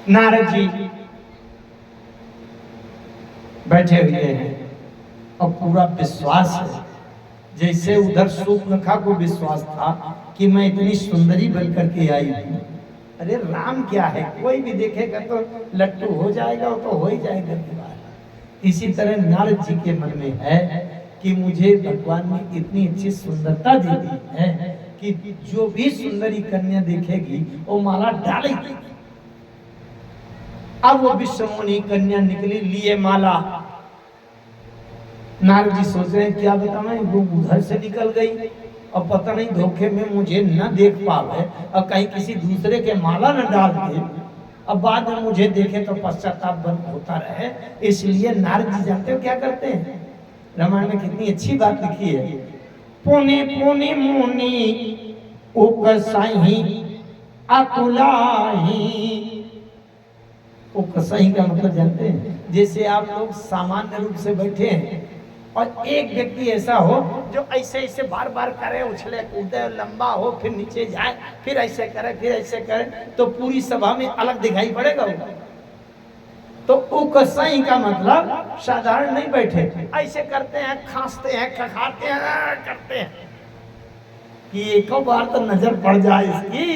नारद जी बैठे हुए हैं और पूरा विश्वास है, जैसे उधर सूर्पनखा को विश्वास था कि मैं इतनी सुंदरी बनकर के आई हूँ। अरे राम क्या है, कोई भी देखेगा तो लट्टू हो जाएगा, वो तो हो ही जाएगा दीवार। इसी तरह नारद जी के मन में है कि मुझे भगवान ने इतनी अच्छी सुंदरता दे दी है कि जो भी सुंदरी कन्या देखेगी वो माला डालेगी। अब वो विश्वमोनी कन्या निकली लिए माला। नारद जी सोच रहे हैं क्या बताएं, वो उधर से निकल गई और पता नहीं धोखे में मुझे न देख पावे और कहीं किसी दूसरे के माला न डाल दे, अब बाद में मुझे देखे तो पश्चाताप बंद होता रहे। इसलिए नारद जी जानते हो क्या करते हैं, रामायण में कितनी अच्छी बात लिखी है। पुनि पुनि मुनि उकसहि अकुलाहि। उकसहि का मतलब जानते हैं, जैसे आप लोग सामान्य रूप से बैठे हैं और एक व्यक्ति ऐसा हो जो ऐसे ऐसे बार बार करे, उछले कूदे, लंबा हो, फिर नीचे जाए, फिर ऐसे करे, फिर ऐसे करे, तो पूरी सभा में अलग दिखाई पड़ेगा वो। तो उकसई का मतलब साधारण नहीं बैठे, ऐसे करते हैं, खांसते हैं, खखाते हैं, करते हैं कि एक बार तो नजर पड़ जाए इसकी,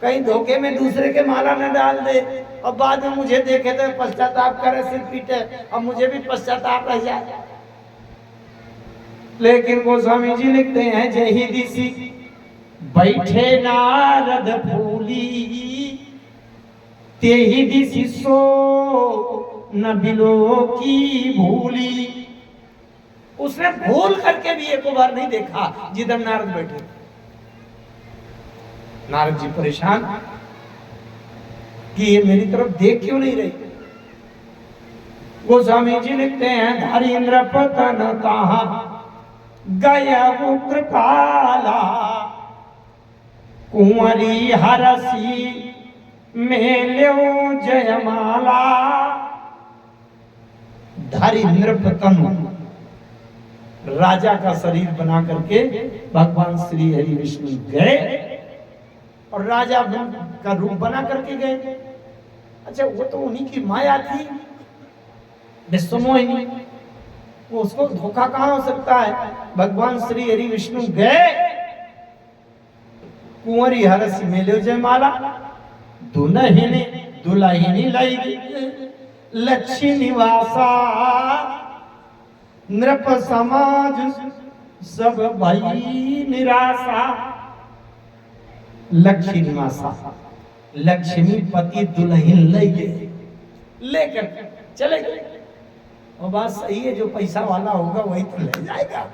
कहीं धोखे में दूसरे के माला न डाल दे और बाद में मुझे देखे तो पश्चाताप करे, सिर पीटे और मुझे भी पश्चाताप रह जाए। लेकिन गोस्वामी जी लिखते हैं, जय ही दिसी बैठे नारद फूली, ते ही दिसी सो न बिलो की भूली। उसने भूल करके भी एक बार नहीं देखा जिधर नारद बैठे। नारद जी परेशान कि ये मेरी तरफ देख क्यों नहीं रही। गोस्वामी जी लिखते हैं, धरीन्द्र पतन कहा गया वो कृपाला, कुंवरी हरसी मेल्यो जयमाला। धरीन्द्र पतन राजा का शरीर बना करके भगवान श्री हरि विष्णु गए और राजा का रूप बना करके गए। अच्छा, वो तो उन्हीं की माया थी विश्वमोहिनी, वो उसको धोखा कहां हो सकता है। भगवान श्री हरि विष्णु गए, कुंवरी हरस मेल्यो जयमाला, दुल्हनी दुल्हनी लाई लक्ष्मी निवासा, नृप समाज सब भई निराशा। लक्ष्मी निवासा, लक्ष्मी पति दुल्हन लेकर चले गए। और बात सही है, जो पैसा वाला होगा वही तो ले जाएगा।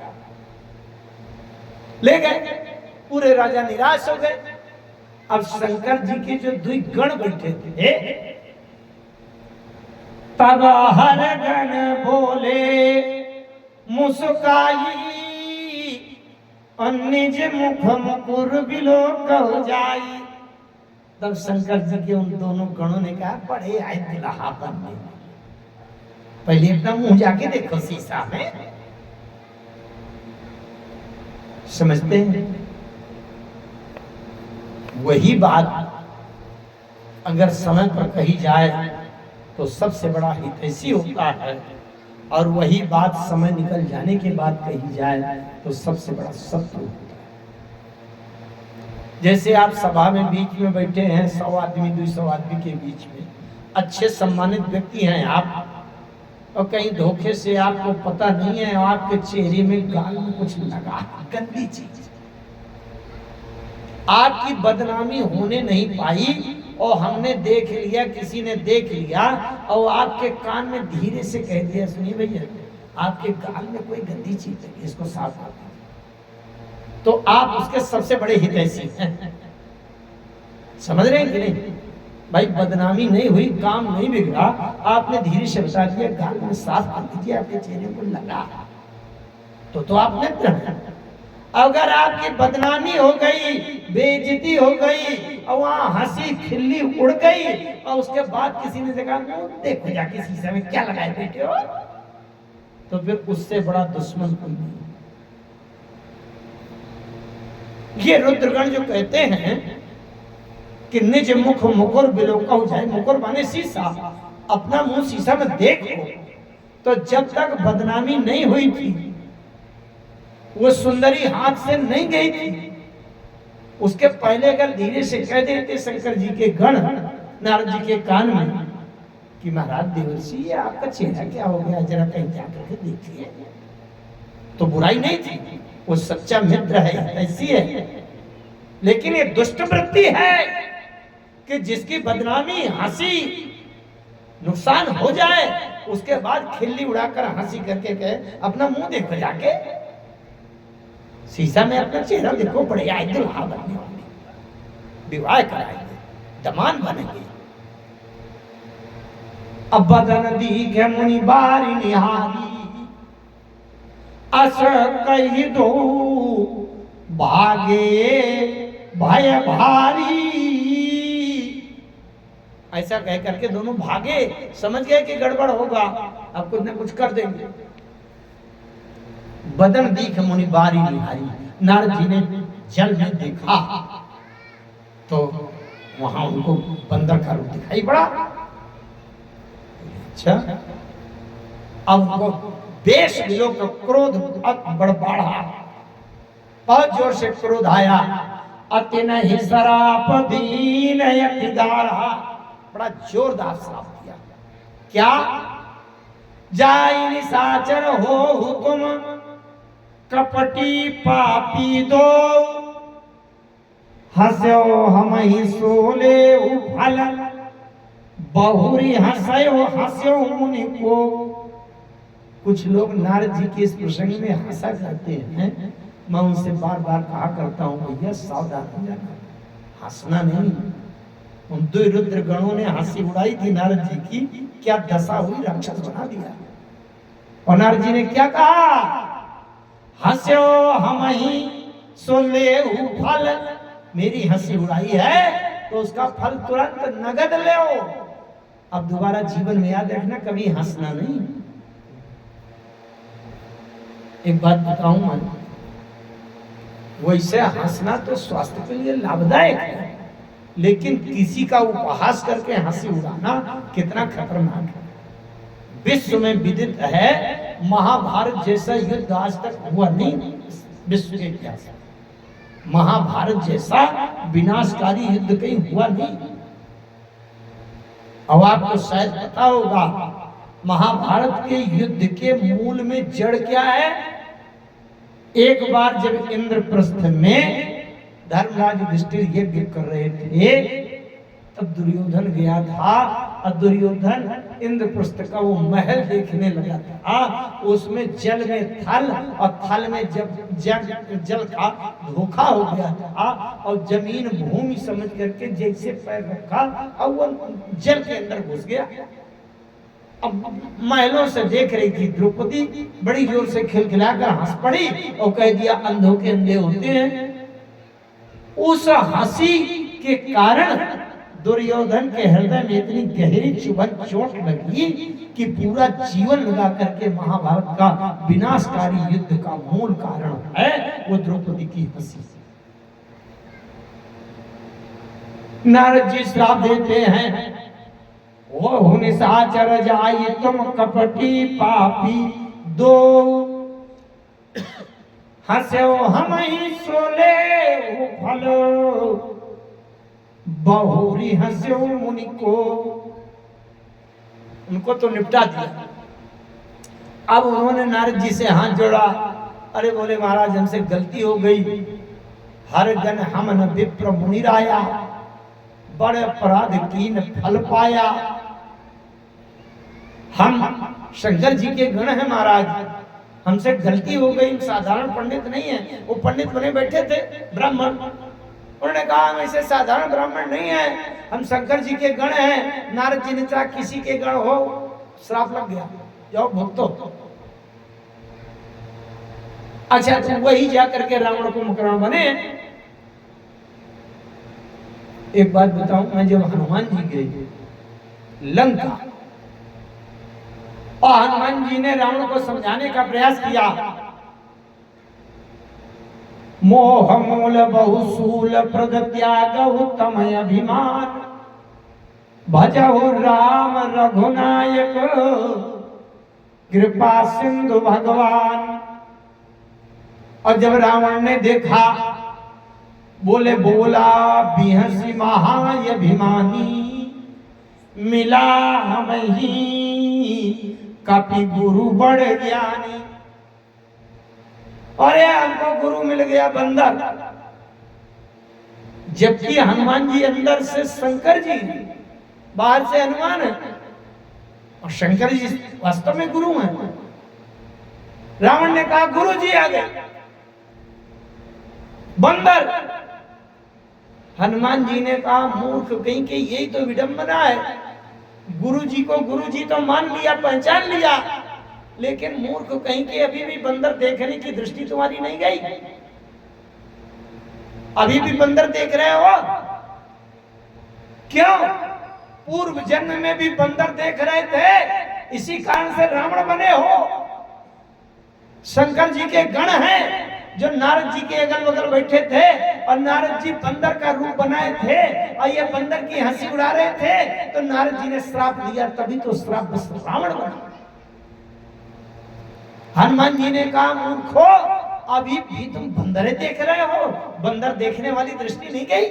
ले गए, पूरे राजा निराश हो गए। अब शंकर जी के जो दुई गण बैठे थे, तब हर गण बोले मुस्काई, निज मुख मुकुर बिलो कह जाई। तब शंकर जी के उन दोनों गणों ने कहा, बड़े आए दुल्हा बनने, पहले अपना मुंह जाके देखो शीशा में। समझते हैं, वही बात अगर समय पर कही जाए तो सबसे बड़ा हितैषी होता है, और वही बात समय निकल जाने के बाद कही जाए तो सबसे बड़ा शत्रु होता है। जैसे आप सभा में बीच में बैठे हैं, 100 आदमी 200 आदमी के बीच में, अच्छे सम्मानित व्यक्ति हैं आप, और कहीं धोखे से आपको पता नहीं है आपके चेहरे में गाल में कुछ लगा, गंदी चीज, आपकी बदनामी होने नहीं पाई और हमने देख लिया, किसी ने देख लिया और आपके कान में धीरे से कह दिया, सुनिए भैया आपके गाल में कोई गंदी चीज लगी, इसको साफ कर दीजिए, तो आप उसके सबसे बड़े हितैषी हैं। समझ रहे हैं कि नहीं भाई, बदनामी नहीं हुई, काम नहीं बिगड़ा, आपने धीरे से बता दिया, गाल में साफ कर दीजिए, आपके चेहरे को लगा, तो आप मित्र हैं। अगर आपकी बदनामी हो गई, बेइज्जती हो गई और वहां हंसी खिल्ली उड़ गई और उसके बाद किसी ने देखा, देखो जाके शीशे में क्या लगाए बैठे हो, तो फिर उससे बड़ा दुश्मन कोई नहीं। ये रुद्रगण जो कहते हैं कि निज मुख मुकुर बिलोकहु जाए। मुकुर माने शीशा, अपना मुंह शीशा में देखो। तो जब तक बदनामी नहीं हुई थी, वो सुंदरी हाथ से नहीं गई थी, उसके पहले अगर धीरे से कह देते शंकर जी के गण नारद जी के कान में कि महाराज देवर्षि ये आपका चेहरा क्या हो गया, जरा कहीं जाकर के देखिए, तो बुराई नहीं थी। वो सच्चा मित्र है, ऐसी है। लेकिन ये दुष्ट वृत्ति है कि जिसकी बदनामी, हंसी, नुकसान हो जाए, उसके बाद खिल्ली उड़ाकर हंसी करके कहे अपना मुंह देखो, जाके शीशा में अपना चेहरा देखो, बड़े आए दुल्हा बनने वाले, विवाह कराएंगे, दमान बनेंगे। अब बदन दीखे मुनि बारी निहारी, अस कही दो भागे भय भारी। ऐसा कह करके दोनों भागे, समझ गए कि गड़बड़ होगा, अब कुछ न कुछ कर देंगे। बदन दीख मुनि बारी निहारी, नारद जी ने जल में देखा तो वहां उनको बंदर का रूप दिखाई पड़ा। अच्छा, अब वो बेश विलोक क्रोध बढ़ बढ़ा, बहुत जोर से क्रोध आया। अतिन ही सराप दीन यतिगारा, बड़ा जोरदार श्राप दिया। क्या? जाई निशाचर हो तुम कपटी पापी दो, हंस्यो हम ही सोले फल, बहुरी हंस्यो हंस्यो मुनि को। कुछ लोग नारद जी के इस प्रसंग में हंसा करते हैं। मैं उनसे बार बार कहा करता हूँ, भैया सावधान हो जाना, हंसना नहीं। उन दो रुद्र गणों ने हंसी उड़ाई थी नारद जी की, क्या दशा हुई, राक्षस बना दिया। और नारद जी ने क्या कहा? हंस्यो हम ही सो ले फल, मेरी हंसी उड़ाई है तो उसका फल तुरंत नगद ले। अब दोबारा जीवन में याद रखना, कभी हंसना नहीं। एक बात बताऊं मैं, वैसे हंसना तो स्वास्थ्य के लिए लाभदायक है, लेकिन किसी का उपहास करके हंसी उड़ाना कितना खतरनाक है। विश्व में विदित है, महाभारत जैसा युद्ध आज तक हुआ नहीं विश्व के इतिहास में। महाभारत जैसा विनाशकारी युद्ध कहीं हुआ नहीं। अब आपको शायद पता होगा, महाभारत के युद्ध के मूल में जड़ क्या है? एक बार जब इंद्रप्रस्थ में धर्मराज युधिष्ठिर यज्ञ कर रहे थे, तब दुर्योधन गया था, और दुर्योधन इंद्रप्रस्थ का वो महल देखने लगा था। उसमें जल में थल, और थल में जब जल का धोखा हो गया था, और जमीन भूमि समझ करके जैसे पैर रखा और वो जल के अंदर घुस गया। अब महलों से देख रही थी द्रौपदी, बड़ी जोर से खिलखिलाकर हंस पड़ी और कह दिया अंधों के अंधे होते हैं। उस हंसी के कारण दुर्योधन के हृदय में इतनी गहरी चुभन चोट लगी कि पूरा जीवन लगा करके महाभारत का विनाशकारी युद्ध का मूल कारण है वो द्रौपदी की हंसी। नारद जी श्राप देते हैं, वो निशाचर जाई तुम कपटी पापी दो, हंस्यो हम ही सोले फलो, बहुरी हंस्यो मुनि को। उनको तो निपटा दिया। अब उन्होंने नारद जी से हाथ जोड़ा, अरे बोले महाराज हमसे गलती हो गई, हर गण हम न विप्र मुनिराया, बड़े अपराध कीन फल पाया। हम शंकर जी के गण हैं महाराज, हमसे गलती हो गई, साधारण पंडित नहीं है। वो पंडित बने बैठे थे ब्राह्मण, उन्होंने कहा हम ऐसे साधारण ब्राह्मण नहीं है, हम शंकर जी के गण हैं। नारद जी ने कहा किसी के गण हो, श्राप लग गया, जाओ भुगतो। अच्छा तो वही जाकर के रावण को मकरण बने। एक बात बताऊं, मैं जब हनुमान जी गए लंका और हनुमान जी ने रावण को समझाने का प्रयास किया, मोह मूल बहुसूल प्रग त्यागहु तमय अभिमान, भजहु राम रघुनायक कृपा सिंधु भगवान। और जब रावण ने देखा, बोले बोला बिहसी महाअभिमानी, मिला हमें ही कपि गुरु बड़ ज्ञानी। अरे हमको गुरु मिल गया बंदर, जबकि हनुमान जी अंदर से शंकर जी, बाहर से हनुमान है, और शंकर जी वास्तव में गुरु हैं। रावण ने कहा गुरु जी आ गए, बंदर। हनुमान जी ने कहा मूर्ख कहीं के, यही तो विडंबना है। गुरु जी को गुरु जी तो मान लिया, पहचान लिया, लेकिन मूर्ख कहीं के अभी भी बंदर देखने की दृष्टि तुम्हारी नहीं गई। अभी भी बंदर देख रहे हो? क्यों? पूर्व जन्म में भी बंदर देख रहे थे, इसी कारण से रावण बने हो। शंकर जी के गण हैं जो नारद जी के अगल बगल बैठे थे, और नारद जी बंदर का रूप बनाए थे, और ये बंदर की हंसी उड़ा रहे थे, तो नारद जी ने श्राप दिया, तभी तो श्राप रावण बना। हनुमान जी ने कहा मूर्खो, अभी भी तुम बंदरे देख रहे हो, बंदर देखने वाली दृष्टि नहीं गई।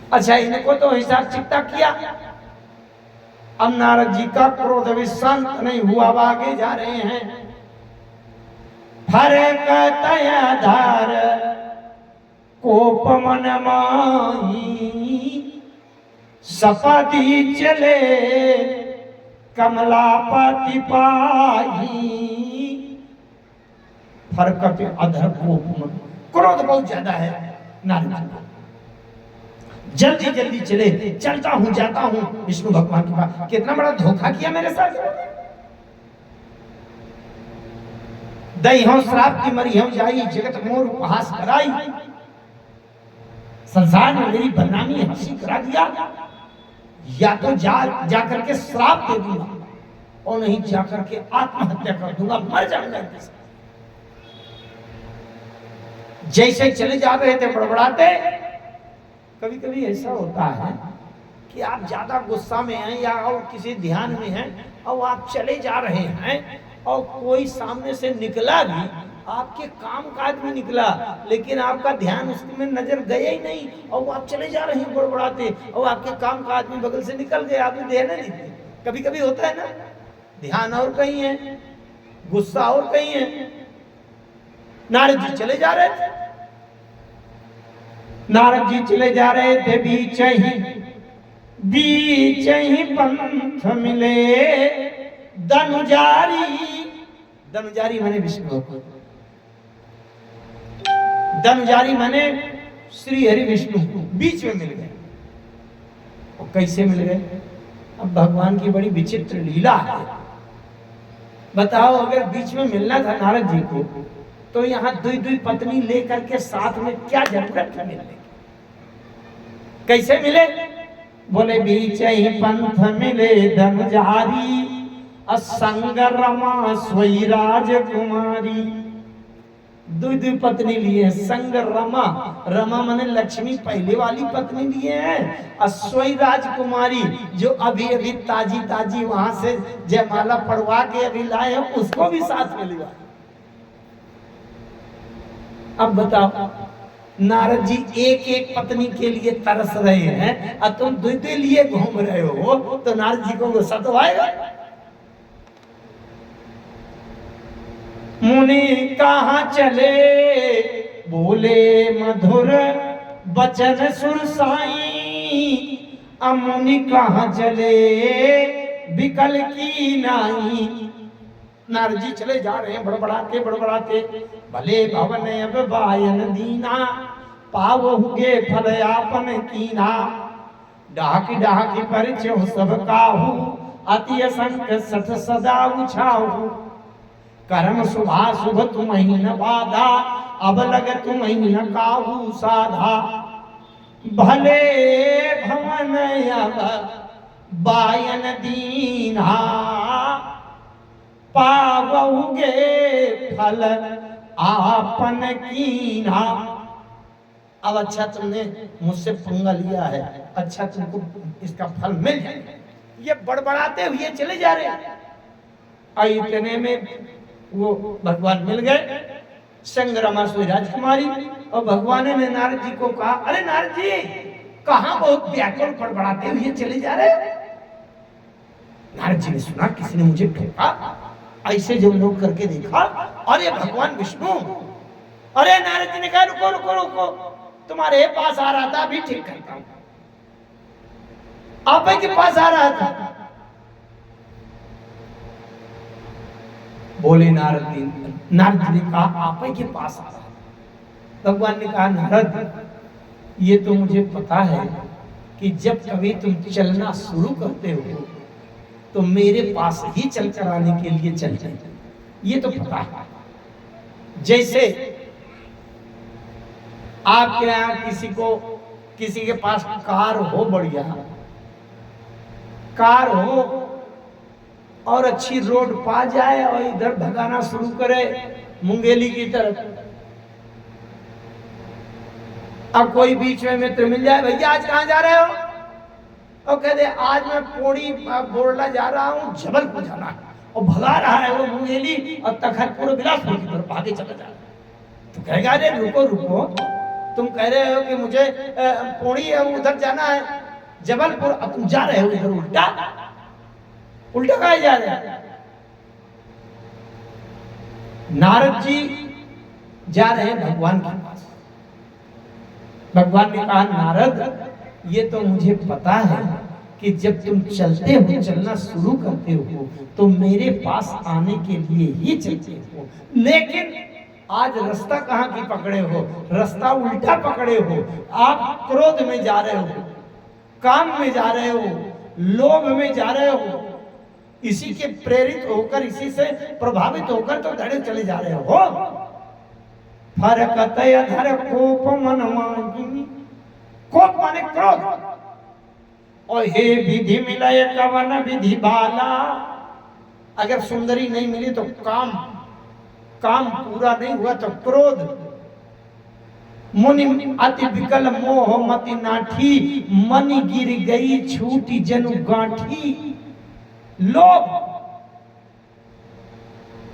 अच्छा, इनको तो हिसाब चिकता किया। अब नारद जी का क्रोध अभी शांत नहीं हुआ, अब आगे जा रहे हैं। फरक तयाधार कोप मन माही, सपति चले कमलापति पाही। फरक अधर कोप मन, क्रोध बहुत ज्यादा है नारद जी का। जल्दी जल्दी चले, चलता हूं जाता हूं विष्णु भगवान के पास। कितना बड़ा धोखा किया मेरे साथ। दई हो श्राप की मरी हो जाई, जगत मोर उपहास कराई। संसार में मेरी बदनामी हंसी करा दिया। या तो जा करके श्राप दे दूंगा, और नहीं जा करके आत्महत्या कर दूंगा, मर जाऊंगा। जैसे चले जा रहे थे बड़बड़ाते। कभी कभी ऐसा होता है कि आप ज्यादा गुस्सा में हैं या और किसी ध्यान में हैं, और आप चले जा रहे हैं, और कोई सामने से निकला भी, आपके काम काज में निकला, लेकिन आपका ध्यान उसमें नजर गया ही नहीं, और आप चले जा रहे हैं बड़बड़ाते, और आपके काम काज में बगल से निकल गए, आपने ध्यान नहीं दिया। कभी कभी होता है ना, ध्यान और कहीं है, गुस्सा और कहीं है। नारद जी चले जा रहे थे, नारद जी चले जा रहे थे, बीच ही पंथ मिले धनुजारी। धनुजारी माने विष्णु, धनुजारी माने श्री हरि विष्णु बीच में मिल गए। और कैसे मिल गए? अब भगवान की बड़ी विचित्र लीला है। बताओ, अगर बीच में मिलना था नारद जी को, तो यहाँ दुई दुई पत्नी लेकर के साथ में क्या जरूरत है मिलने की? कैसे मिले? बोले बीच ही पंथ मिले धनुजारी, असंग रमा सोई राजकुमारी। दुई दुई पत्नी लिए, संग रमा, रमा माने लक्ष्मी पहले वाली पत्नी लिए हैं, अश्वई राजकुमारी जो अभी अभी ताजी ताजी वहां से जयमाला पड़वा के अभी लाए हैं, उसको भी साथ में लिया। अब बताओ, नारद जी एक एक पत्नी के लिए तरस रहे हैं, और तुम दुई दुई लिए घूम रहे हो, तो नारद जी को गुस्सा तो आएगा। मुनि कहाँ चले बोले मधुर बचन सुरसाई, मुनि कहाँ चले बिकल की नाई। नारद जी चले जा रहे हैं बड़बड़ाते बड़बड़ाते, भले भवन अब बायन दीना, पावहुगे फल आपन कीना। डाकी डाकी परिचय सब काहू, अति असंख्य सठ सदा उछाऊ। कर्म शुभा शुभ तुम्हीं न बाधा, अब लग तुम्हीं न काहू साधा। भले भवन अब बायन दीना, पावहुगे फल आपन कीना। अब अच्छा तुमने मुझसे पंगा लिया है, अच्छा तुमको इसका फल मिल जाए। ये बड़बड़ाते हुए चले जा रहे। और इतने में वो भगवान मिल गए, संग्रामा सुई राजकुमारी। और भगवान ने नारद जी को कहा, अरे नारद जी कहां बहुत व्याकुल बड़बड़ाते हुए चले जा रहे। नारद जी ने सुना किसी ने मुझे ठोका। ऐसे जब लोग करके देखा, अरे भगवान विष्णु। अरे नारद जी ने कहा रुको रुको रुको, तुम्हारे पास आ रहा था, अभी ठीक करता हूं। आप के पास आ रहा था। बोले नारद जी ने कहा आप के पास आ रहा था। भगवान ने कहा नारद ये तो मुझे पता है कि जब कभी तुम चलना शुरू करते हो तो मेरे पास ही चल कर आने के लिए चलते, ये तो पता है। जैसे आपके यहाँ किसी के पास कार हो, बढ़िया कार हो और अच्छी रोड पा जाए और इधर भगाना शुरू करे मुंगेली की तरफ। अब कोई बीच में मित्र मिल जाए, भैया आज कहाँ जा रहे हो? और कहते आज मैं पौड़ी बोरला जा रहा हूँ, जबलपुर जाना है। और भगा रहा है वो मुंगेली और तखतपुर बिलासपुर की तरफ आगे चला जा रहा है। तो कहेगा अरे रुको रुको, तुम कह रहे हो कि मुझे पौड़ी उधर जाना है जबलपुर, अब तुम जा रहे हो इधर उल्टा उल्टा कहा जा रहे हैं। नारद जी जा रहे हैं भगवान के पास। भगवान ने कहा नारद ये तो मुझे पता है कि जब तुम चलते हो, चलना शुरू करते हो तो मेरे पास आने के लिए ही चलते हो, लेकिन आज रास्ता कहाँ की पकड़े हो? रास्ता उल्टा पकड़े हो। आप क्रोध में जा रहे हो, काम में जा रहे हो, लोभ में जा रहे हो। इसी के प्रेरित होकर, इसी से प्रभावित होकर तो धड़े चले जा रहे हो। फरक धर कोप मन मांगी, कोप माने क्रोध। और हे विधि मिलय कवन विधि बाला, अगर सुंदरी नहीं मिली तो काम पूरा नहीं हुआ तो क्रोध। मुनि अति विकल मोह मति नाठी, मन गिर गई छूटी जनु गांठी। लोभ।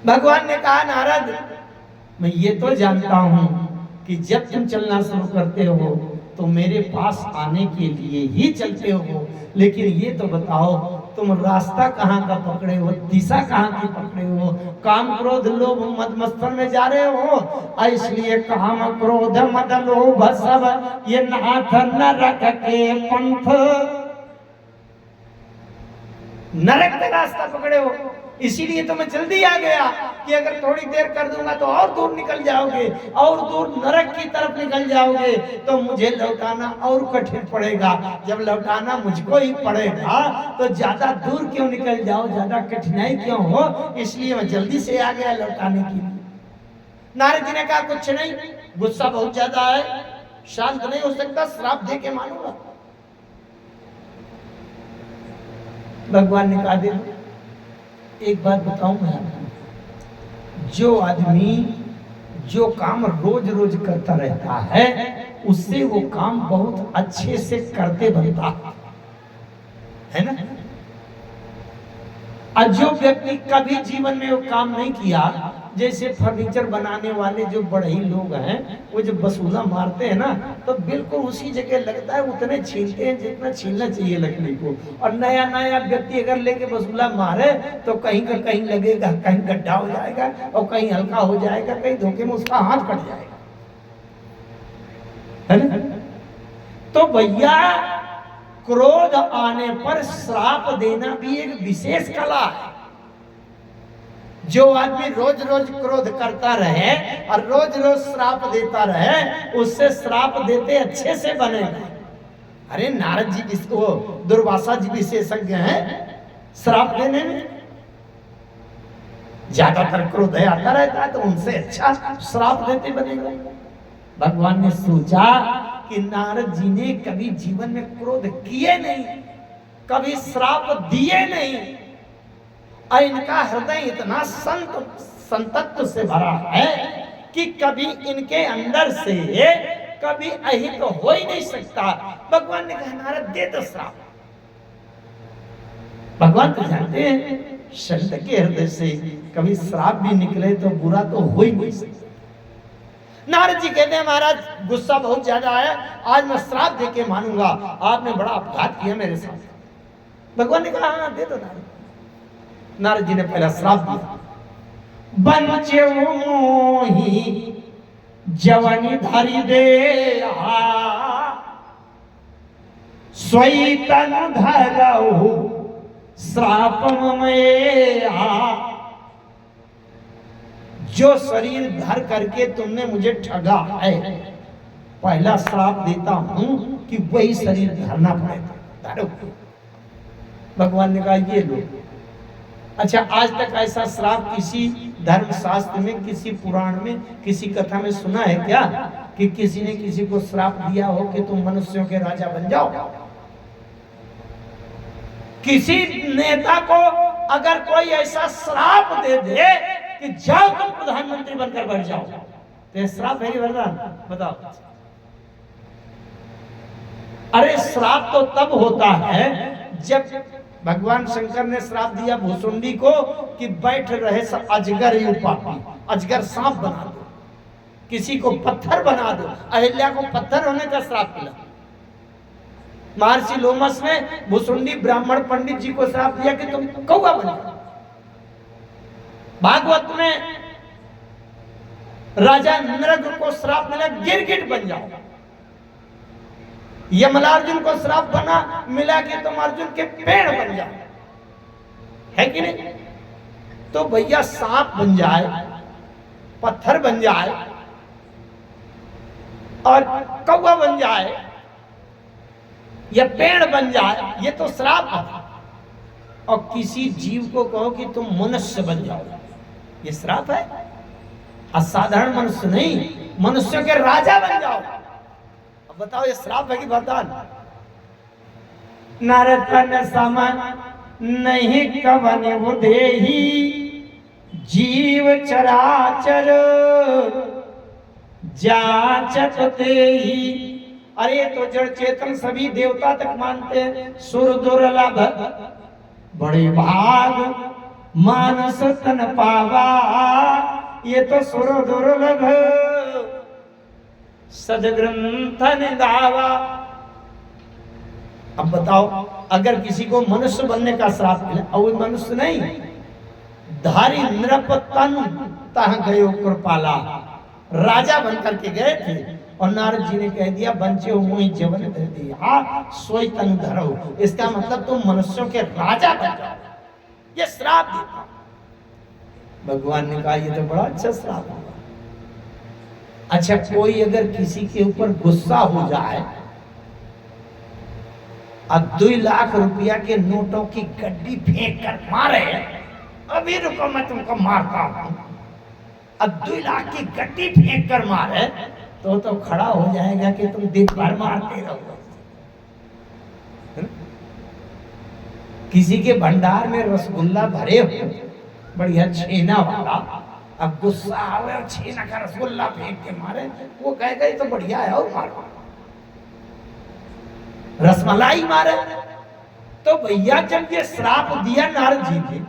भगवान ने कहा नारद मैं ये तो जानता हूं कि जब तुम चलना शुरू करते हो तो मेरे पास आने के लिए ही चलते हो, लेकिन ये तो बताओ तुम रास्ता कहाँ का पकड़े हो, दिशा कहाँ की पकड़े हो? काम क्रोध लोभ मद मस्तन में जा रहे हो। इसलिए काम क्रोध मद लोभ सब ये नाथ नरक के पंथ, नरक का रास्ता पकड़े हो। इसीलिए तो मैं जल्दी आ गया कि अगर थोड़ी देर कर दूंगा तो और दूर निकल जाओगे, और दूर नरक की तरफ निकल जाओगे तो मुझे लौटाना और कठिन पड़ेगा। जब लौटाना मुझको ही पड़ेगा तो ज्यादा दूर क्यों निकल जाओ, ज्यादा कठिनाई क्यों हो, इसलिए मैं जल्दी से आ गया लौटाने के लिए। नारद जी ने कहा कुछ नहीं, गुस्सा बहुत ज्यादा है, शांत नहीं हो सकता, श्राप दे के मानूंगा। भगवान ने कहा दे एक बात बताऊं मैं आपको, जो आदमी जो काम रोज रोज करता रहता है उससे वो काम बहुत अच्छे से करते बनता है ना। और जो व्यक्ति कभी जीवन में वो काम नहीं किया, जैसे फर्नीचर बनाने वाले जो बढ़ई लोग हैं वो जब वसूला मारते हैं ना तो बिल्कुल उसी जगह लगता है, उतने छीलते हैं जितना छीलना चाहिए लकड़ी को। और नया नया व्यक्ति अगर लेके वसूला मारे तो कहीं का कहीं लगेगा, कहीं गड्ढा हो जाएगा और कहीं हल्का हो जाएगा, कहीं धोखे में उसका हाथ कट जाएगा, है ना। तो भैया क्रोध आने पर श्राप देना भी एक विशेष कला है। जो आदमी रोज रोज क्रोध करता रहे और रोज रोज श्राप देता रहे, उससे श्राप देते अच्छे से बनेगा। अरे नारद जी किसको, दुर्वासा जी विशेषज्ञ हैं श्राप देने में। ज्यादातर क्रोध आता रहता है तो उनसे अच्छा श्राप देते बनेगा। भगवान ने सोचा कि नारद जी ने कभी जीवन में क्रोध किए नहीं, कभी श्राप दिए नहीं, और इनका हृदय इतना संतत्व से भरा है कि कभी इनके अंदर से कभी अहित तो हो ही नहीं सकता। भगवान ने कहा नारद दे दो श्राप। भगवान तो जानते हैं संत के हृदय से कभी श्राप भी निकले तो बुरा तो हो ही नहीं सकता। नारद जी कहते हैं महाराज गुस्सा बहुत ज्यादा आया, आज मैं श्राप दे के मानूंगा, आपने बड़ा अपघात किया मेरे साथ। भगवान ने कहा हाँ दे दो नारद। नारद जी ने पहला श्राप दिया, बंचे मोही जवानी धारी दे सोई तन धरऊ श्राप में जो शरीर धर करके तुमने मुझे ठगा है, पहला श्राप देता हूं कि वही शरीर धरना पड़ेगा। भगवान ने कहा ये लो। अच्छा आज तक ऐसा श्राप किसी धर्म शास्त्र में, किसी पुराण में, किसी कथा में सुना है क्या कि किसी ने किसी को श्राप दिया हो कि तुम मनुष्यों के राजा बन जाओ? किसी नेता को अगर कोई ऐसा श्राप दे दे कि जाओ तुम प्रधानमंत्री बनकर बैठ जाओ, तो श्राप है कि वरदान? बताओ। अरे श्राप तो तब होता है जब भगवान शंकर ने श्राप दिया भुसुंडी को कि बैठ रहे अजगर ही पापी, अजगर सांप बना दो, किसी को पत्थर बना दो। अहिल्या को पत्थर होने का श्राप मिला। महर्षि लोमस ने भुसुंडी ब्राह्मण पंडित जी को श्राप दिया कि तुम कौवा बन जाओ। भागवत में राजा नृग को श्राप मिला गिरगिट बन जाओ। यमलार्जुन को श्राप बना मिला कि तुम अर्जुन के पेड़ बन जाओ, है कि नहीं? तो भैया सांप बन जाए, पत्थर बन जाए और कौवा बन जाए या पेड़ बन जाए, ये तो श्राप है। और किसी जीव को कहो कि तुम मनुष्य बन जाओ, ये श्राप है। असाधारण मनुष्य नहीं, मनुष्यों के राजा बन जाओ। अब बताओ ये श्राप है कि वरदान? नरतन समान नहीं कवन वो देही जीव चराचर जाचत तेही। अरे तो जड़ चेतन सभी देवता तक मानते हैं, सुर दुर्लभ बड़े भाग मानस तन पावा, ये तो सुर दुर्लभ सदग्रंथ निगावा। अब बताओ अगर किसी को मनुष्य बनने का श्राप मिला और वो मनुष्य नहीं, धारी नृप तन तह गयो कृपाला, राजा बनकर के गए थे और नारद जी ने कह दिया बंचे हो मोहि जवन दे दिया सोई तन धरो। इसका मतलब तुम मनुष्यों के राजा बन जाओ, ये श्राप दिया। भगवान ने कहा ये तो बड़ा अच्छा श्राप होगा। अच्छा कोई अगर किसी के ऊपर गुस्सा हो जाए और 2 लाख रुपया के नोटों की गड्डी फेंक कर मारे, अभी रुको मैं तुमको मारता हूं, अब 2 लाख की गड्डी फेंक कर मारे तो खड़ा हो जाएगा कि तुम दिन भर मारते रहो। किसी के भंडार में रसगुल्ला भरे हो बढ़िया छेना वाला, अब गुस्सा आवे और छेना का रसगुल्ला फेंक के मारे, वो कहेगा ये तो बढ़िया है और मारो। रसमलाई मारे तो भैया जब ये श्राप दिया नारद जी ने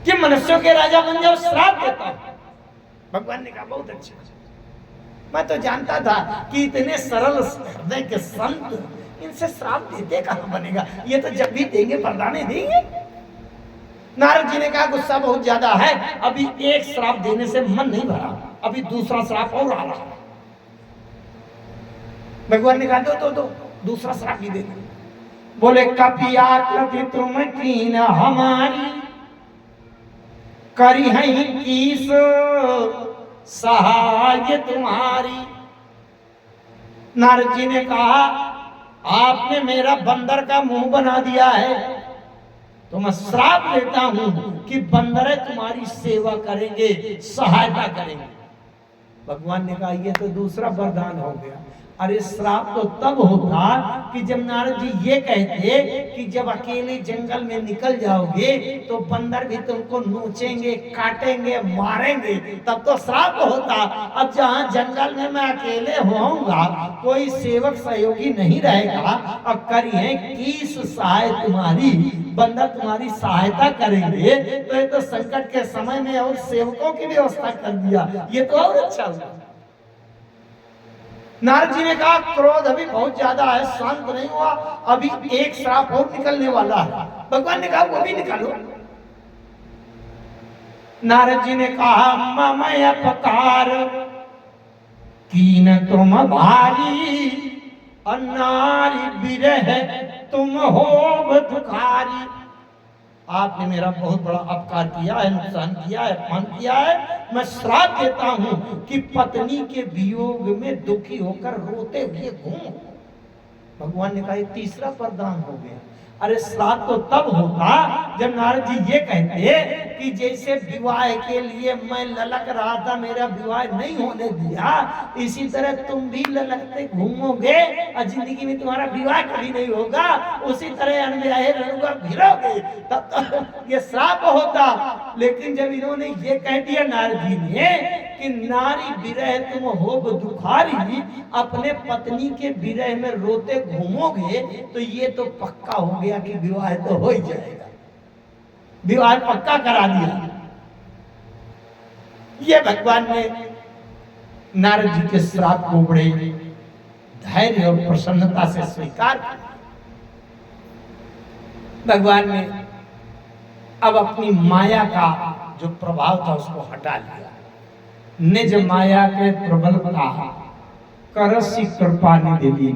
कि मनुष्यों के राजा बन जाओ, श्राप देता हूं, भगवान ने कहा बहुत अच्छा। मैं तो जानता था कि इतने सरल हृदय के संत इनसे श्राप देते कहां बनेगा, ये तो जब भी देंगे वरदाने देंगे। नारद जी ने कहा गुस्सा बहुत ज्यादा है, अभी एक श्राप देने से मन नहीं भरा, अभी दूसरा श्राप और आ रहा। भगवान ने कहा दो दूसरा श्राप भी दे। बोले कपिया कृति तुम कीन हमारी करी है किस सहाय तुम्हारी। नारद जी ने कहा आपने मेरा बंदर का मुंह बना दिया है, तो मैं श्राप लेता हूं कि बंदर तुम्हारी सेवा करेंगे, सहायता करेंगे। भगवान ने कहा ये तो दूसरा वरदान हो गया, अरे श्राप तो तब होता कि जब नारद जी ये कहते कि जब अकेले जंगल में निकल जाओगे तो बंदर भी तुमको नोचेंगे, काटेंगे, मारेंगे, तब तो श्राप होता। अब जहाँ जंगल में मैं अकेले होऊंगा, कोई सेवक सहयोगी नहीं रहेगा, अब करिए किस सहाय तुम्हारी, बंदर तुम्हारी सहायता करेंगे, तो ये तो संकट के समय में और सेवकों की व्यवस्था कर दिया, ये तो और अच्छा हुआ। नारद जी ने कहा क्रोध अभी बहुत ज्यादा है, शांत नहीं हुआ, अभी एक श्राप और निकलने वाला है। भगवान ने कहा वो भी निकालो। नारद जी ने कहा ममय अपकार कीन तुम भारी, नारी विरह तुम हो दुखारी। आपने मेरा बहुत बड़ा अपकार किया है, नुकसान किया है, अपमान किया है, मैं श्राप देता हूं कि पत्नी के वियोग में दुखी होकर रोते हुए घूमो। भगवान ने कहा ये तीसरा वरदान हो गया। अरे श्राप तो तब होता जब नारद जी ये कहते कि जैसे विवाह के लिए मैं ललक रहा था, मेरा विवाह नहीं होने दिया, इसी तरह तुम भी ललकते घूमोगे और जिंदगी में तुम्हारा विवाह कभी नहीं होगा, उसी तरह अनब्याहे रहूंगा, भिड़ोगे, तब तो ये श्राप होता। लेकिन जब इन्होंने ये कह दिया नारद जी ने कि नारी विरह तुम हो दुखारी, अपने पत्नी के विरह में रोते घूमोगे, तो ये तो पक्का हो गया कि विवाह तो हो ही जाएगा, विवाह पक्का करा दिया। ये भगवान ने नारद जी के श्राप को बड़े धैर्य और प्रसन्नता से स्वीकार किया। भगवान ने अब अपनी माया का जो प्रभाव था उसको हटा लिया, निज माया के प्रबलता करसी कृपा निधि,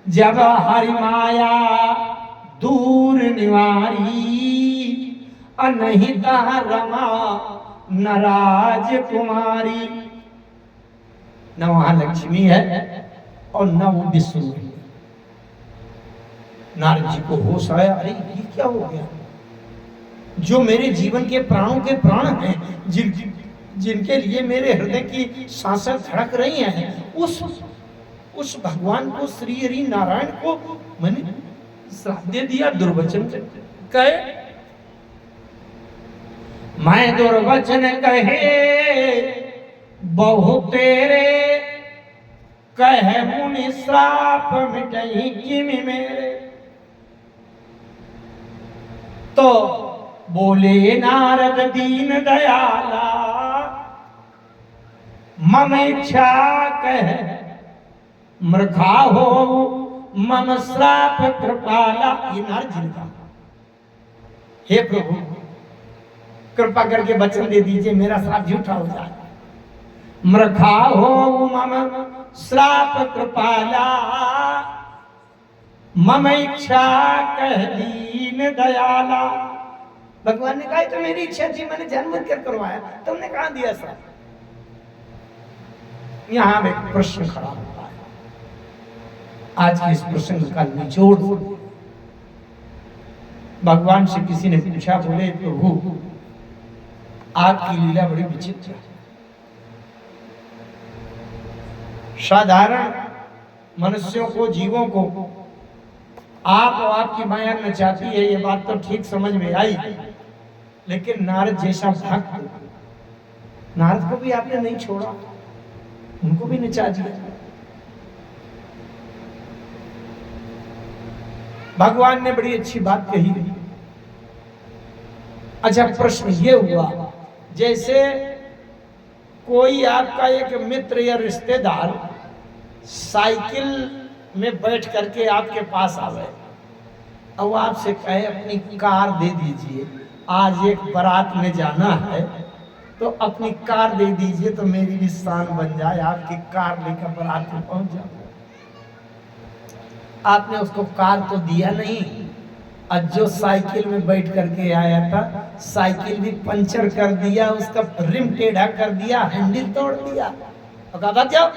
जब हरि माया दूर निवारी, अनहिता रमा नराज कुमारी। न वहां लक्ष्मी है और न वो विष्णु है। नारद जी को होश आया, अरे ये क्या हो गया, जो मेरे जीवन के प्राणों के प्राण हैं, जिनके लिए मेरे हृदय की सांसें धड़क रही हैं, उस भगवान को, श्री हरि नारायण को मैंने श्राप दे दिया, दुर्वचन कहे। मैं दुर्वचन कहे बहु तेरे, कहे मुनि श्राप मिटहि किमि मेरे। तो बोले नारद दीन दयाला, मम इच्छा कह मृखा हो, मम श्राप कृपाला। ये नारद जी का, हे प्रभु कृपा करके वचन दे दीजिए मेरा श्राप झूठा हो जाए। मृखा हो मम श्राप कृपाला, मम इच्छा कह दीन दयाला। भगवान ने कहा तो मेरी इच्छा थी, मैंने जानबूझ कर करवाया, तुमने कहा दिया श्राप। यहां एक प्रश्न खड़ा होता है, आज के इस प्रसंग का निचोड़। भगवान से किसी ने पूछा, बोले प्रभु आपकी लीला बड़ी विचित्र है, साधारण मनुष्यों को, जीवों को आप और आपकी माया नचाती है, ये बात तो ठीक समझ में आई, लेकिन नारद जैसा भक्त, नारद को भी आपने नहीं छोड़ा, उनको भी नचा दिया। भगवान ने बड़ी अच्छी बात कही। अच्छा प्रश्न ये हुआ, जैसे कोई आपका एक मित्र या रिश्तेदार साइकिल में बैठ करके आपके पास आवे और आपसे कहे अपनी कार दे दीजिए, आज एक बारात में जाना है तो अपनी कार दे दीजिए तो मेरी भी शान बन जाए, आपकी कार लेकर बारात में पहुंच जाओ। आपने उसको कार तो दिया नहीं, और जो साइकिल में बैठ करके आया था साइकिल भी पंचर कर दिया, उसका रिम टेढ़ा कर दिया, हैंडल तोड़ दिया, और कहा जाओ।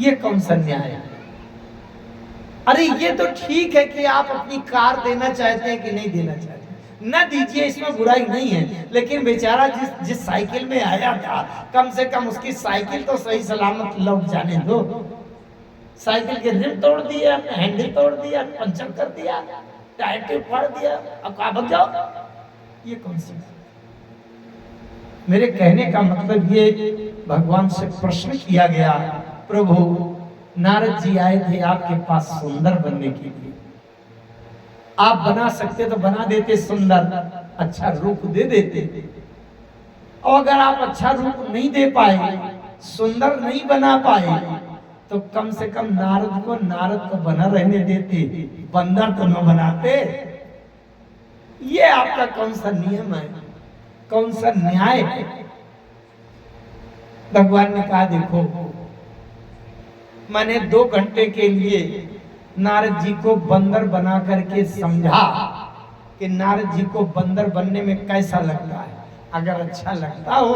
ये कौन सा न्याय है? अरे ये तो ठीक है कि आप अपनी कार देना चाहते हैं कि नहीं देना चाहते, न दीजिए, इसमें बुराई नहीं है, लेकिन बेचारा जिस साइकिल में आया था, कम से कम उसकी साइकिल तो सही सलामत लौट जाने दो। साइकिल के रिम तोड़ दिया, हैंडल तोड़ दिया, पंचर कर दिया, टायर ट्यूब फाड़ दिया, अब कहाँ भग जाओ? ये कौन सी बात? मेरे कहने का मतलब ये, भगवान से प्रश्न किया गया, प्रभु नारद जी आए थे आपके पास सुंदर बनने के लिए, आप बना सकते तो बना देते सुंदर, अच्छा रूप दे देते। और अगर आप अच्छा रूप नहीं दे पाए, सुंदर नहीं बना पाए, तो कम से कम नारद को बना रहने देते, बंदर तो न बनाते। ये आपका कौन सा नियम है, कौन सा न्याय है? भगवान ने कहा देखो, मैंने 2 घंटे के लिए नारद जी को बंदर बना करके समझा कि नारद जी को बंदर बनने में कैसा लगता है। अगर अच्छा लगता हो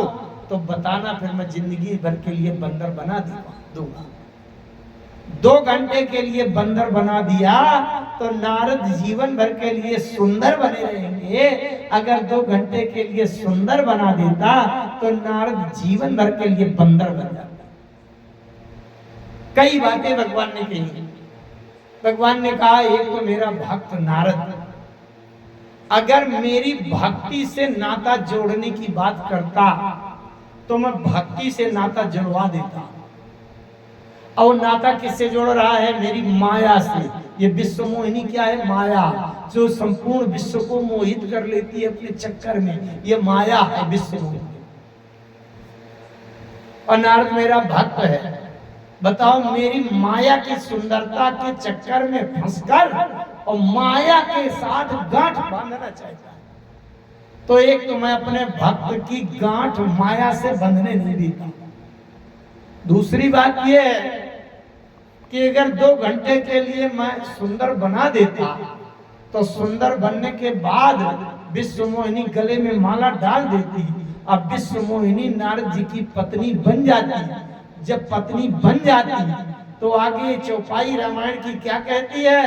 तो बताना, फिर मैं जिंदगी भर के लिए बंदर बना दूंगा। 2 घंटे के लिए बंदर बना दिया तो नारद जीवन भर के लिए सुंदर बने रहेंगे। अगर 2 घंटे के लिए सुंदर बना देता तो नारद जीवन भर के लिए बंदर बन जाता। कई बातें भगवान ने कही। भगवान ने कहा एक तो मेरा भक्त नारद अगर मेरी भक्ति से नाता जोड़ने की बात करता तो मैं भक्ति से नाता जुड़वा देता। और नाता किससे जोड़ रहा है? मेरी माया से। ये विश्व मोहिनी क्या है? माया, जो संपूर्ण विश्व को मोहित कर लेती है अपने चक्कर में, ये माया है विश्व मोहिनी। और नारद मेरा भक्त है। बताओ, मेरी माया की सुंदरता के चक्कर में फंसकर और माया के साथ गांठ बांधना चाहता है, तो एक तो मैं अपने भक्त की गांठ माया से बंधने नहीं देता। दूसरी बात यह है कि अगर 2 घंटे के लिए मैं सुंदर बना देता तो सुंदर बनने के बाद विश्व मोहिनी गले में माला डाल देती। अब विश्व मोहिनी नारद जी की पत्नी बन जाती। जब पत्नी बन जाती तो आगे चौपाई रामायण की क्या कहती है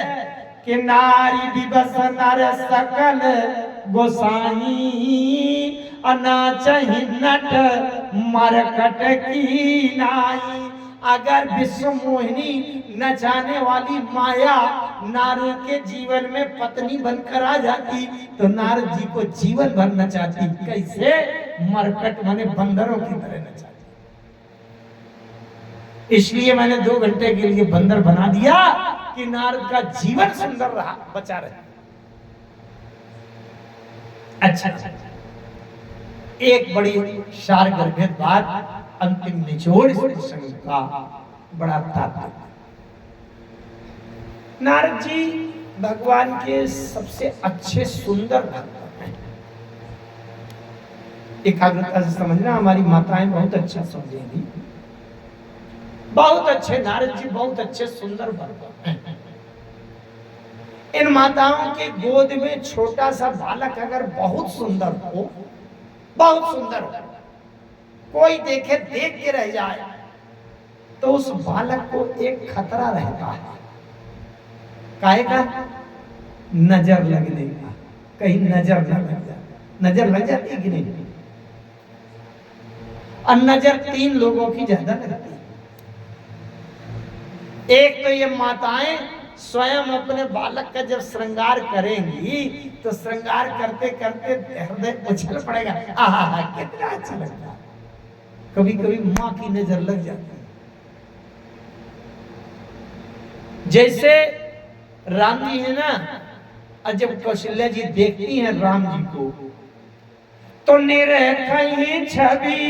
कि नारी विवश नर सकल गोसाई अनाचहि नट मरकट की नाई। अगर विश्व मोहिनी नचाने वाली माया नारद के जीवन में पत्नी बनकर आ जाती तो नारद जी को जीवन भर नचाती। कैसे? मरकट माने बंदरों की तरह नचाती। इसलिए मैंने 2 घंटे के लिए बंदर बना दिया कि नारद का जीवन सुंदर रहा, बचा रहे। अच्छा, एक बड़ी सार गर्भित बात, अंतिम निचोड़ इस प्रसंग का बड़ा तात्पर्य। नारद जी भगवान के सबसे अच्छे सुंदर भक्त हैं। एकाग्रता से समझना, हमारी माताएं बहुत अच्छा समझेंगी। बहुत अच्छे नारद जी, बहुत अच्छे सुंदर भक्त हैं। इन माताओं के गोद में छोटा सा बालक अगर बहुत सुंदर हो, बहुत सुंदर हो, कोई देखे देख के रह जाए तो उस बालक को एक खतरा रहता है। काहे का? नजर लगने का। कहीं नजर न लग जाए। नजर लग जाती है कि नहीं? और नजर 3 लोगों की ज्यादा लगती है। एक तो ये माताएं स्वयं अपने बालक का जब श्रृंगार करेंगी तो श्रृंगार करते करते हृदय उछल पड़ेगा, आहा कितना अच्छा लगता है। कभी कभी माँ की नजर लग जाती है। जैसे राम जी है ना, और जब कौशल्या जी देखती हैं राम जी को तो निरखई छवि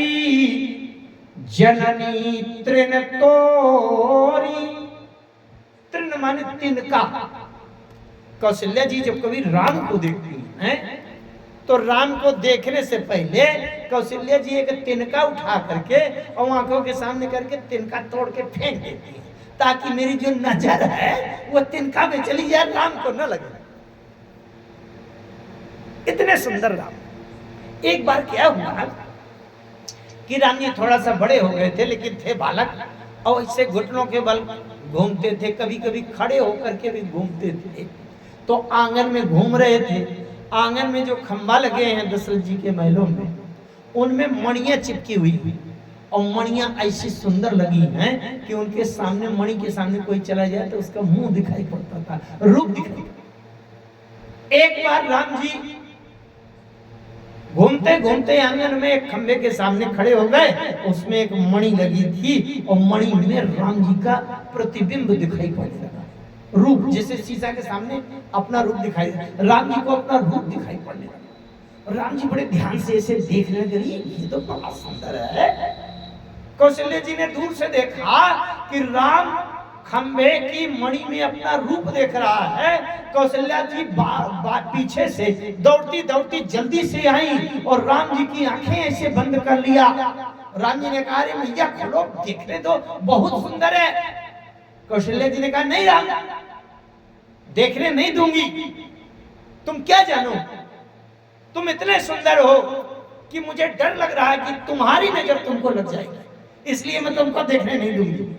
जननी तृण तोरी। तृण माने तिनका। कौशल्या जी जब कभी राम को देखती हैं तो राम को देखने से पहले कौशल्या जी एक तिनका उठा करके और आंखों के सामने करके तिनका तोड़ के फेंक देती है, ताकि मेरी जो नजर है वो तिनका में चली जाए, राम को न लगे। इतने सुंदर राम। एक बार क्या हुआ कि राम जी थोड़ा सा बड़े हो गए थे, लेकिन थे बालक, और इससे घुटनों के बल घूमते थे, कभी कभी खड़े होकर के भी घूमते थे। तो आंगन में घूम रहे थे आंगन में जो खंबा लगे हैं दशरथ जी के महलों में, उनमें मणियां चिपकी हुई और मणियां ऐसी सुंदर लगी हैं कि उनके सामने, मणि के सामने कोई चला जाए तो उसका मुंह दिखाई पड़ता था, रूप दिखाई पड़ता। एक बार राम जी घूमते घूमते आंगन में एक खंबे के सामने खड़े हो गए, उसमें एक मणि लगी थी और मणि में राम जी का प्रतिबिंब दिखाई पड़ने लगा, रूप, जैसे शीशा के सामने अपना रूप दिखाई, राम जी को अपना रूप दिखाई पड़ने लगा। राम जी बड़े ध्यान से ऐसे देखने लगे, ये तो बड़ा सुंदर है। कौशल्या जी ने दूर से देखा कि राम खंबे की मणि में अपना रूप देख रहा है। कौशल्या जी पीछे से दौड़ती दौड़ती जल्दी से आई और राम जी की आंखें ऐसे बंद कर लिया। राम जी ने कहा, अरे मैया खोलो, देखने दो, बहुत सुंदर है। कौशल्या जी ने कहा, नहीं राम, देखने नहीं दूंगी, तुम क्या जानो, तुम इतने सुंदर हो कि मुझे डर लग रहा है कि तुम्हारी नजर तुमको लग जाएगी, इसलिए मैं तुमको देखने नहीं दूंगी।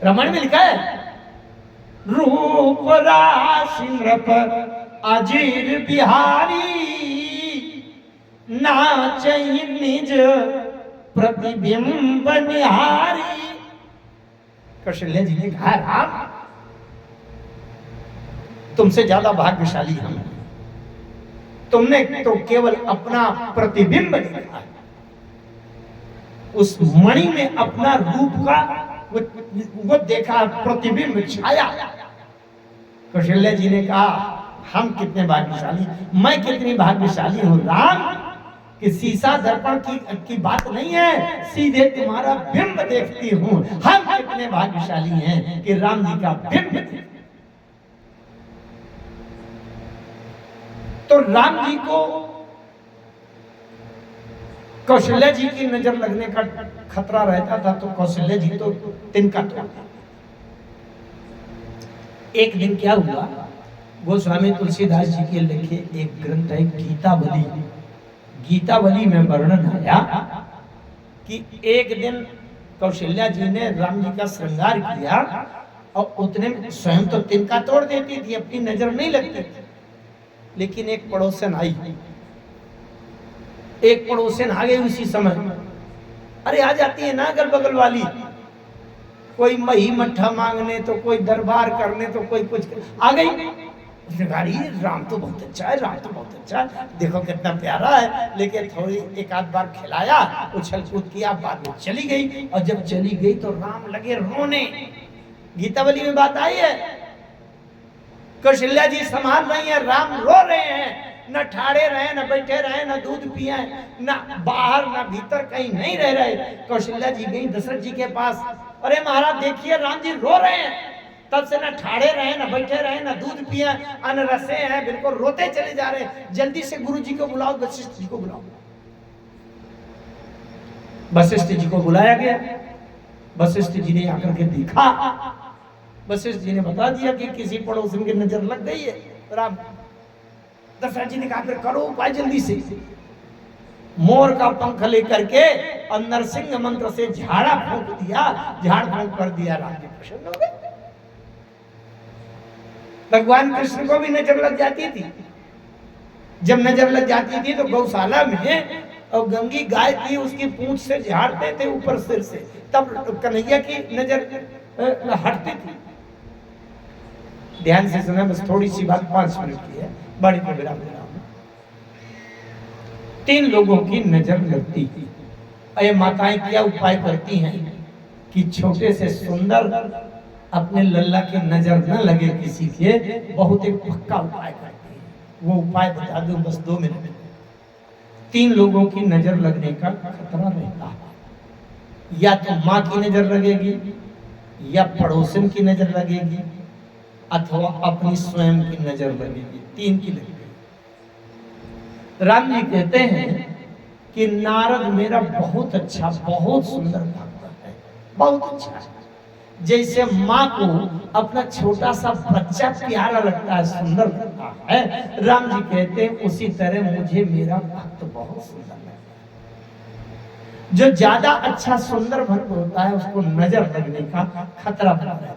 रामायण में लिखा है, रूप राशि नृप अजीर बिहारी, नाचहि निज प्रतिबिंब निहारी। कौशल्या जी ने कहा, राम तुमसे ज्यादा भाग्यशाली हम हैं, तुमने तो केवल अपना प्रतिबिंब देखा है, उस मणि में अपना रूप का वो देखा, प्रतिबिंब, छाया। कौशल्या जी ने कहा, हम कितने भाग्यशाली, मैं कितनी भाग्यशाली हूं राम, कि शीशा दर्पण की बात नहीं है, सीधे तुम्हारा बिंब देखती हूं। हम कितने भाग्यशाली हैं कि राम जी का बिंब। तो राम जी को कौशल्या जी की नजर लगने का खतरा रहता था, तो कौशल्या जी तो तिनका तोड़। एक दिन क्या हुआ, गोस्वामी तुलसीदास जी के लिखे एक ग्रंथ है गीतावली, गीतावली में वर्णन आया कि एक दिन कौशल्या जी ने राम जी का श्रृंगार किया और उतने में स्वयं तो तिनका तोड़ देती थी, अपनी नजर नहीं लगती थी, लेकिन एक पड़ोसन आई, एक पड़ोसन आ गई उसी समय। अरे आ जाती है ना अगल बगल वाली, कोई मही मट्ठा मांगने तो कोई दरबार करने तो कोई कुछ आ गई। उसने कहा, राम तो बहुत अच्छा है, राम तो बहुत अच्छा है, देखो कितना प्यारा है, लेकिन थोड़ी एक आध बार खिलाया, उछल कूद किया, बाद में चली गई। और जब चली गई तो राम लगे रोने। गीतावली में बात आई है, कौशल्या जी संभाल रही है, राम रो रहे हैं, न ठाड़े रहे, न बैठे रहे, न दूध पिए, न बाहर न भीतर, कहीं नहीं रह रहे। कौशल्या जी गई दशरथ जी के पास, अरे महाराज देखिए राम जी रो रहे हैं, तब से न ठाड़े रहे, न बैठे रहे, न दूध पिए, अनरसे हैं, बिल्कुल रोते चले जा रहे हैं, जल्दी से गुरु जी को बुलाओ, वशिष्ठ जी को बुलाओ। वशिष्ठ जी को बुलाया गया। वशिष्ठ जी ने आकर के देखा, वशिष्ठ जी ने बता दिया कि किसी पड़ोसन की नजर लग गई है राम। दशरथ जी ने कहा, फिर करो उपाय जल्दी से। मोर का पंख लेकर के और नरसिंह मंत्र से झाड़ा फूंक दिया, झाड़ फूंक कर दिया, राम जी प्रसन्न हो गए। भगवान कृष्ण को भी नजर लग जाती थी, जब नजर लग जाती थी तो गौशाला में और गंगी गाय थी, उसकी पूंछ से झाड़ते थे ऊपर सिर से, तब कन्हैया की नजर हटती थी। ध्यान से सुना, बस थोड़ी सी बात 5 मिनट की है, बड़ी पर विराम दे रहा हूं। 3 लोगों की नजर लगती थी। अरे माताएं क्या उपाय करती हैं कि छोटे से सुंदर अपने लल्ला की नजर न लगे किसी के, बहुत एक पक्का उपाय करती है। वो उपाय बता दूं बस 2 मिनट। 3 लोगों की नजर लगने का खतरा रहता है, या तो माँ की नजर लगेगी, या पड़ोसन की नजर लगेगी, अथवा अपनी स्वयं की नजर लगेगी। 3 की लगेगी। राम जी कहते हैं कि नारद मेरा बहुत अच्छा, बहुत सुंदर भक्त है, बहुत अच्छा है। जैसे माँ को अपना छोटा सा बच्चा प्यारा लगता है, सुंदर लगता है, राम जी कहते हैं उसी तरह मुझे मेरा भक्त बहुत सुंदर लगता है। जो ज्यादा अच्छा सुंदर भक्त होता है उसको नजर लगने का खतरा बना रहता है,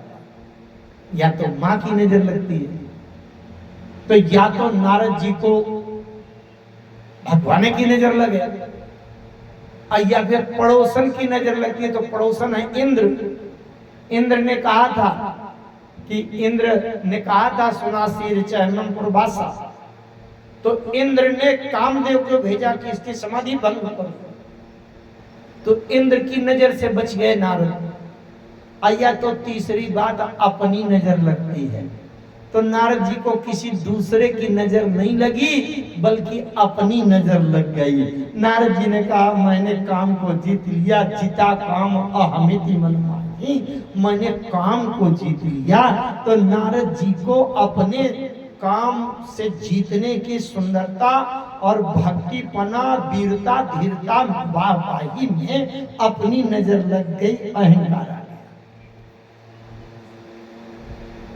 या तो माँ की नजर लगती है, तो या तो नारद जी को भगवान की नजर लगे, या फिर पड़ोसन की नजर लगती है। तो पड़ोसन है इंद्र। इंद्र ने कहा था सुनासीर चरणम पुरवासा, तो इंद्र ने कामदेव को भेजा कि इसकी समाधि भंग करो। तो इंद्र की नजर से बच गए नारद। या तो तीसरी बात अपनी नजर लगती है, तो नारद जी को किसी दूसरे की नजर नहीं लगी बल्कि अपनी नजर लग गई। नारद जी ने कहा मैंने काम को जीत लिया, जीता काम अहमिति मन माही, मैंने काम को जीत लिया। तो नारद जी को अपने काम से जीतने की सुंदरता और भक्तिपना, वीरता, धीरता, वाहवाही में अपनी नजर लग गई, अहंकार आ गया।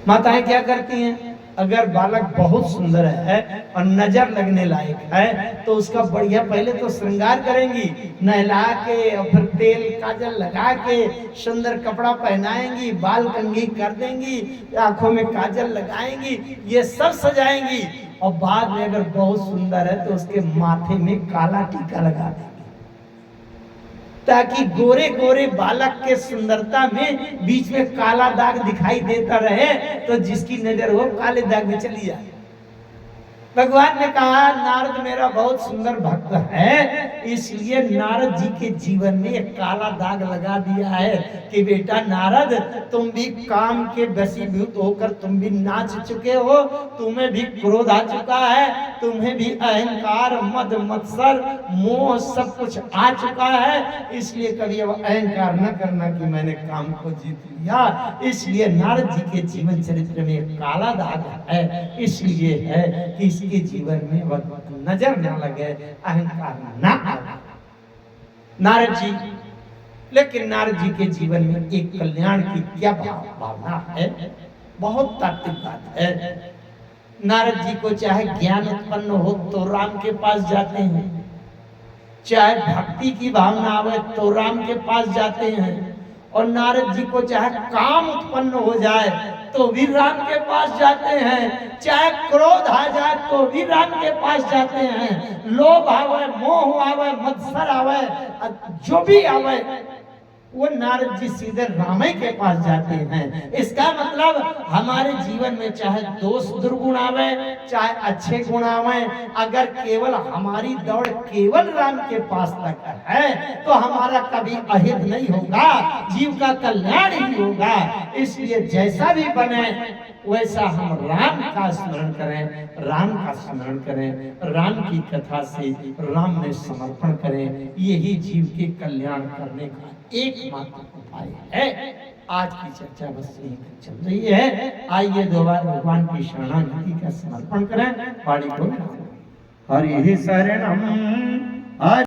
माताएं क्या करती हैं, अगर बालक बहुत सुंदर है और नजर लगने लायक है तो उसका बढ़िया पहले तो श्रृंगार करेंगी, नहला के और फिर तेल काजल लगा के सुंदर कपड़ा पहनाएंगी, बाल कंघी कर देंगी, आंखों में काजल लगाएंगी, ये सब सजाएंगी। और बाद में अगर बहुत सुंदर है तो उसके माथे में काला टीका लगा देंगी, ताकि गोरे गोरे बालक के सुंदरता में बीच में काला दाग दिखाई देता रहे, तो जिसकी नजर हो काले दाग में चली जाए। भगवान ने कहा नारद मेरा बहुत सुंदर भक्त है, इसलिए नारद जी के जीवन में एक काला दाग लगा दिया है कि बेटा नारद तुम भी काम के वशीभूत होकर तुम भी नाच चुके हो, तुम्हें भी क्रोध आ चुका है, तुम्हें भी अहंकार, मद, मत्सर, मोह सब कुछ आ चुका है। इसलिए कभी अब अहंकार न करना कि मैंने काम को जीत लिया। इसलिए नारद जी के जीवन चरित्र में एक काला दाग है, इसलिए है कि इसके जीवन में नजर न लगे, अहंकार न आए। नारद जी, लेकिन नारद जी के जीवन में एक कल्याण की क्या भावना है, बहुत तात्विक बात है। नारद जी को चाहे ज्ञान उत्पन्न हो तो राम के पास जाते हैं, चाहे भक्ति की भावना आवे तो राम के पास जाते हैं, और नारद जी को चाहे काम उत्पन्न हो जाए तो भी राम के पास जाते हैं, चाहे क्रोध आ जाए तो भी राम के पास जाते हैं, लोभ आवे, मोह आवे, मत्सर आवे, जो भी आवे वो नारद जी सीधे राम के पास जाते हैं। इसका मतलब हमारे जीवन में चाहे दोष दुर्गुण आवे, चाहे अच्छे गुण आवे, अगर केवल हमारी दौड़ केवल राम के पास तक है तो हमारा कभी अहित नहीं होगा, जीव का कल्याण ही होगा। इसलिए जैसा भी बने वैसा हम राम का स्मरण करें, राम का स्मरण करें, राम की कथा से राम में समर्पण करें, यही जीव के कल्याण करने का एकमात्र उपाय है। आज की चर्चा बस यही चल रही है। आइए दोबारा भगवान की शरणागति का समर्पण करें, वाणी को हरि शरणम।